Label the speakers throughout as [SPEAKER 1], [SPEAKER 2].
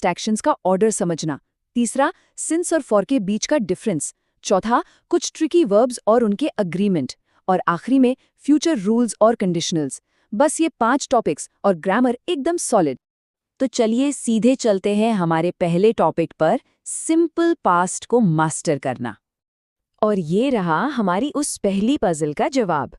[SPEAKER 1] Past actions का order समझना। तीसरा, सिंस और फॉर के बीच का डिफरेंस। चौथा, कुछ ट्रिकी वर्ब्स और उनके अग्रीमेंट। और आखिरी में फ्यूचर रूल्स और कंडीशनल्स। बस ये 5 टॉपिक्स और ग्रामर एकदम सॉलिड। तो चलिए सीधे चलते हैं हमारे पहले टॉपिक पर, सिंपल पास्ट को मास्टर करना। और ये रहा हमारी उस पहली पजल का जवाब।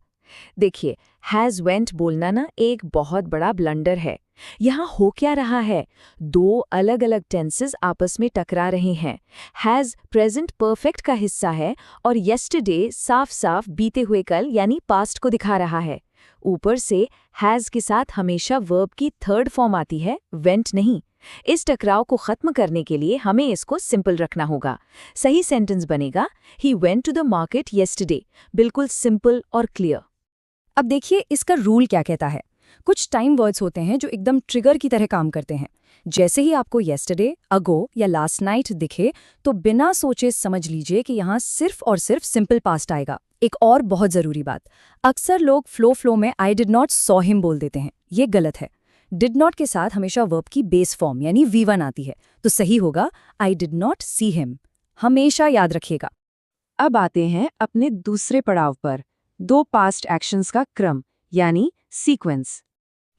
[SPEAKER 1] देखिए, हैज़ वेंट बोलना ना एक बहुत बड़ा ब्लंडर है। यहाँ हो क्या रहा है, दो अलग अलग टेंसेस आपस में टकरा रहे हैं। हैज़ प्रेजेंट परफेक्ट का हिस्सा है और येस्टरडे साफ साफ बीते हुए कल यानी पास्ट को दिखा रहा है। ऊपर से हैज़ के साथ हमेशा वर्ब की थर्ड फॉर्म आती है, वेंट नहीं। इस टकराव को खत्म करने के लिए हमें इसको सिंपल रखना होगा। सही सेंटेंस बनेगा, he went to the market yesterday. बिल्कुल सिंपल और क्लियर।
[SPEAKER 2] अब देखिए इसका रूल क्या कहता है। कुछ टाइम वर्ड्स होते हैं जो एकदम ट्रिगर की तरह काम करते हैं। जैसे ही आपको येस्टरडे, अगो या लास्ट नाइट दिखे तो बिना सोचे समझ लीजिए कि यहाँ सिर्फ और सिर्फ सिंपल पास्ट आएगा। एक और बहुत ज़रूरी बात, अक्सर लोग फ्लो में I did not saw him बोल देते हैं। ये गलत है। डिड नॉट के साथ हमेशा वर्ब की बेस फॉर्म यानी V1 आती है, तो सही होगा I did not see him. हमेशा याद रखिएगा।
[SPEAKER 1] अब आते हैं अपने दूसरे पड़ाव पर, दो पास्ट एक्शंस का क्रम यानी सीक्वेंस।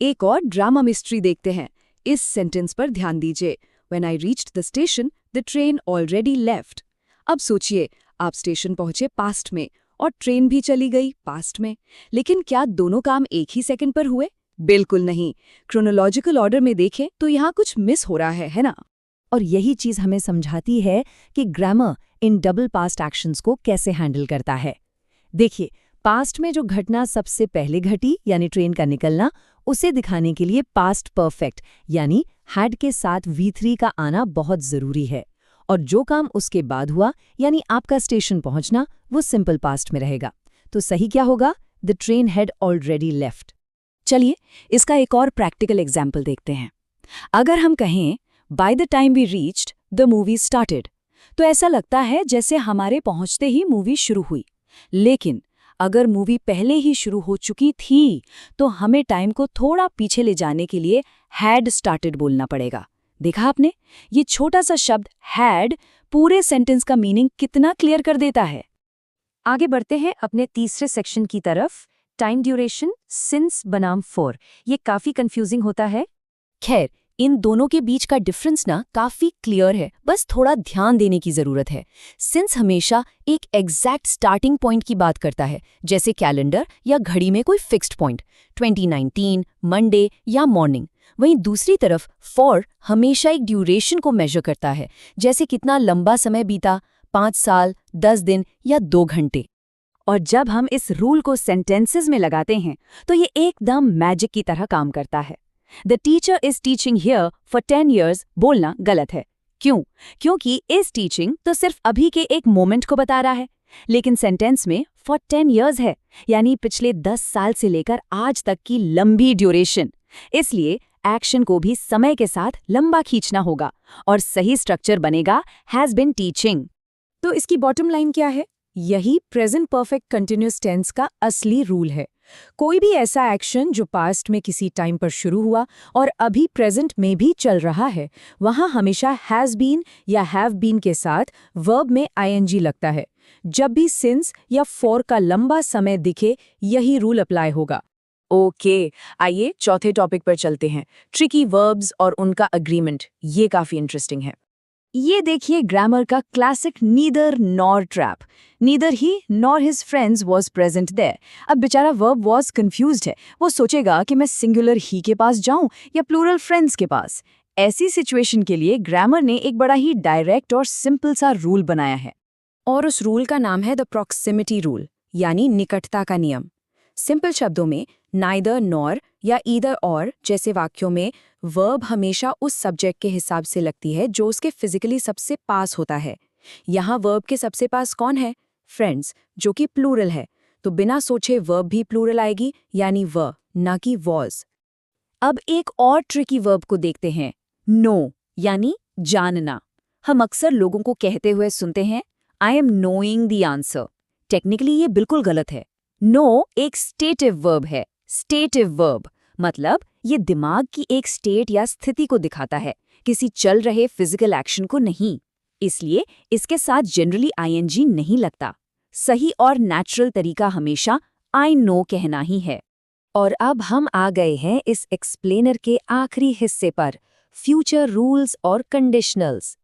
[SPEAKER 1] एक और ड्रामा मिस्ट्री देखते हैं। इस सेंटेंस पर ध्यान दीजिए, when I reached the station the train already left. अब सोचिए, आप स्टेशन पहुंचे पास्ट में और ट्रेन भी चली गई पास्ट में, लेकिन क्या दोनों काम एक ही सेकंड पर हुए? बिल्कुल नहीं। क्रोनोलॉजिकल ऑर्डर में देखें तो यहाँ कुछ मिस हो रहा है ना?
[SPEAKER 2] और यही चीज़ हमें समझाती है कि grammar in double past actions को कैसे हैंडल करता है। देखिए, पास्ट में जो घटना सबसे पहले घटी यानी ट्रेन का निकलना, उसे दिखाने के लिए पास्ट परफेक्ट यानी हैड के साथ V3 का आना बहुत ज़रूरी है। और जो काम उसके बाद हुआ यानी आपका स्टेशन पहुंचना, वो सिंपल पास्ट में रहेगा। तो सही क्या होगा? The train had already left. चलिए इसका एक और प्रैक्टिकल एग्जाम्पल देखते हैं। अगर हम कहें by the time we reached the movie started, तो ऐसा लगता है जैसे हमारे पहुंचते ही मूवी शुरू हुई। लेकिन अगर मूवी पहले ही शुरू हो चुकी थी तो हमें टाइम को थोड़ा पीछे ले जाने के लिए हैड स्टार्टेड बोलना पड़ेगा। देखा आपने, ये छोटा सा शब्द हैड पूरे सेंटेंस का मीनिंग कितना क्लियर कर देता है।
[SPEAKER 1] आगे बढ़ते हैं अपने तीसरे सेक्शन की तरफ, टाइम ड्यूरेशन सिंस बनाम फॉर। ये काफी कंफ्यूजिंग होता है।
[SPEAKER 2] खैर, इन दोनों के बीच का डिफरेंस ना काफी क्लियर है, बस थोड़ा ध्यान देने की जरूरत है। सिंस हमेशा एक एग्जैक्ट स्टार्टिंग पॉइंट की बात करता है, जैसे कैलेंडर या घड़ी में कोई फिक्स्ड पॉइंट, 2019, मंडे या मॉर्निंग। वहीं दूसरी तरफ फॉर हमेशा एक ड्यूरेशन को मेजर करता है, जैसे कितना लंबा समय बीता, 5 साल, 10 दिन या 2 घंटे।
[SPEAKER 1] और जब हम इस रूल को सेंटेंसेस में लगाते हैं तो ये एकदम मैजिक की तरह काम करता है। The teacher is teaching here for 10 years बोलना गलत है। क्यों? क्योंकि इस टीचिंग तो सिर्फ अभी के एक मोमेंट को बता रहा है, लेकिन सेंटेंस में फॉर 10 years है, यानी पिछले 10 साल से लेकर आज तक की लंबी ड्यूरेशन। इसलिए एक्शन को भी समय के साथ लंबा खींचना होगा और सही स्ट्रक्चर बनेगा हैज बिन टीचिंग।
[SPEAKER 2] तो इसकी बॉटम लाइन क्या है? यही प्रेजेंट परफेक्ट कंटिन्यूअस टेंस का असली रूल है। कोई भी ऐसा एक्शन जो पास्ट में किसी टाइम पर शुरू हुआ और अभी प्रेजेंट में भी चल रहा है, वहां हमेशा हैज बीन या हैव बीन के साथ वर्ब में आईएनजी लगता है। जब भी सिंस या फॉर का लंबा समय दिखे, यही रूल अप्लाई होगा।
[SPEAKER 1] ओके, आइए चौथे टॉपिक पर चलते हैं, ट्रिकी वर्ब्स और उनका अग्रीमेंट। ये काफी इंटरेस्टिंग है। ये देखिए ग्रामर का classic neither nor trap. Neither he nor his friends was present there. अब बेचारा वर्ब वॉज कंफ्यूज्ड है। वो सोचेगा कि मैं सिंगुलर ही के पास जाऊं या प्लूरल फ्रेंड्स के पास। ऐसी सिचुएशन के लिए ग्रामर ने एक बड़ा ही डायरेक्ट और सिंपल सा रूल बनाया है,
[SPEAKER 2] और उस रूल का नाम है द प्रॉक्सिमिटी रूल, यानी निकटता का नियम। सिंपल शब्दों में नाइदर नॉर या ईदर और जैसे वाक्यों में वर्ब हमेशा उस सब्जेक्ट के हिसाब से लगती है जो उसके फिजिकली सबसे पास होता है। यहाँ वर्ब के सबसे पास कौन है? फ्रेंड्स, जो कि प्लूरल है, तो बिना सोचे वर्ब भी प्लूरल आएगी, यानी व, ना कि वॉज। अब एक और ट्रिकी वर्ब को देखते हैं, नो, यानी जानना। हम अक्सर लोगों को कहते हुए सुनते हैं I am knowing the answer. Technically ये बिल्कुल गलत है। नो एक स्टेटिव वर्ब है। स्टेटिव वर्ब मतलब ये दिमाग की एक स्टेट या स्थिति को दिखाता है
[SPEAKER 1] किसी चल रहे फिजिकल एक्शन को नहीं। इसलिए इसके साथ जनरली आईएनजी नहीं लगता। सही और नेचुरल तरीका हमेशा आई नो कहना ही है।
[SPEAKER 2] और अब हम आ गए हैं इस एक्सप्लेनर के आखिरी हिस्से पर, फ्यूचर रूल्स और कंडीशनल्स।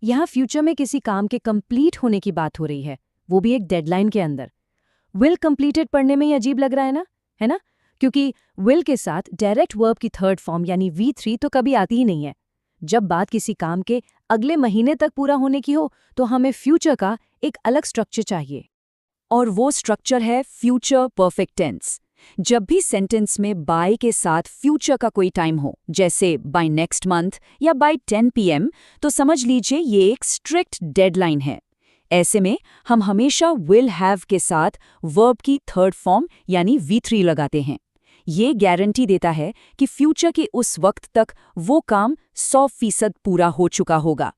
[SPEAKER 2] यहाँ फ्यूचर में किसी काम के कंप्लीट होने की बात हो रही है, वो भी एक डेडलाइन के अंदर। विल कंप्लीटेड पढ़ने में ही अजीब लग रहा है ना? क्योंकि विल के साथ डायरेक्ट वर्ब की थर्ड फॉर्म यानी V3 तो कभी आती ही नहीं है। जब बात किसी काम के अगले महीने तक पूरा होने की हो तो हमें फ्यूचर का एक अलग स्ट्रक्चर चाहिए।
[SPEAKER 1] और वो स्ट्रक्चर है फ्यूचर परफेक्ट टेंस। जब भी सेंटेंस में बाय के साथ फ्यूचर का कोई टाइम हो, जैसे बाय नेक्स्ट मंथ या बाय 10 PM, तो समझ लीजिए ये एक स्ट्रिक्ट डेडलाइन है। ऐसे में हम हमेशा विल हैव के साथ वर्ब की थर्ड फॉर्म यानी V3 लगाते हैं। ये गारंटी देता है कि फ्यूचर के उस वक्त तक वो काम 100% पूरा हो चुका होगा।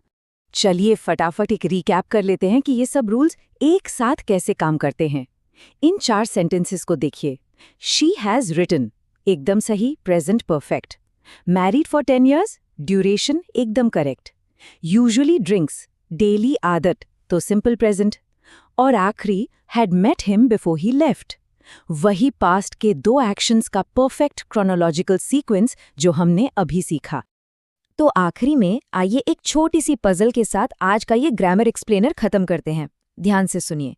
[SPEAKER 2] चलिए फटाफट एक रिकैप कर लेते हैं कि ये सब रूल्स एक साथ कैसे काम करते हैं। इन 4 सेंटेंसेस को देखिए। शी हैज रिटन, एकदम सही, present perfect. Married for 10 years, duration एकदम करेक्ट। यूजुअली ड्रिंक्स, डेली आदत, तो सिंपल प्रेजेंट। और आखिरी, had met him before he left, वही पास्ट के 2 एक्शंस का परफेक्ट क्रोनोलॉजिकल सीक्वेंस जो हमने अभी सीखा। तो आखिरी में आइए एक छोटी सी पजल के साथ आज का ये ग्रामर एक्सप्लेनर खत्म करते हैं। ध्यान से सुनिए।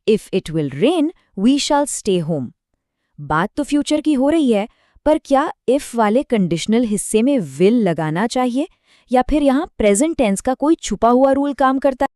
[SPEAKER 2] If it will rain we shall stay home. बात तो फ्यूचर की हो रही है, पर क्या इफ वाले कंडीशनल हिस्से में विल लगाना चाहिए या फिर यहाँ प्रेजेंट टेंस का कोई छुपा हुआ रूल काम करता है?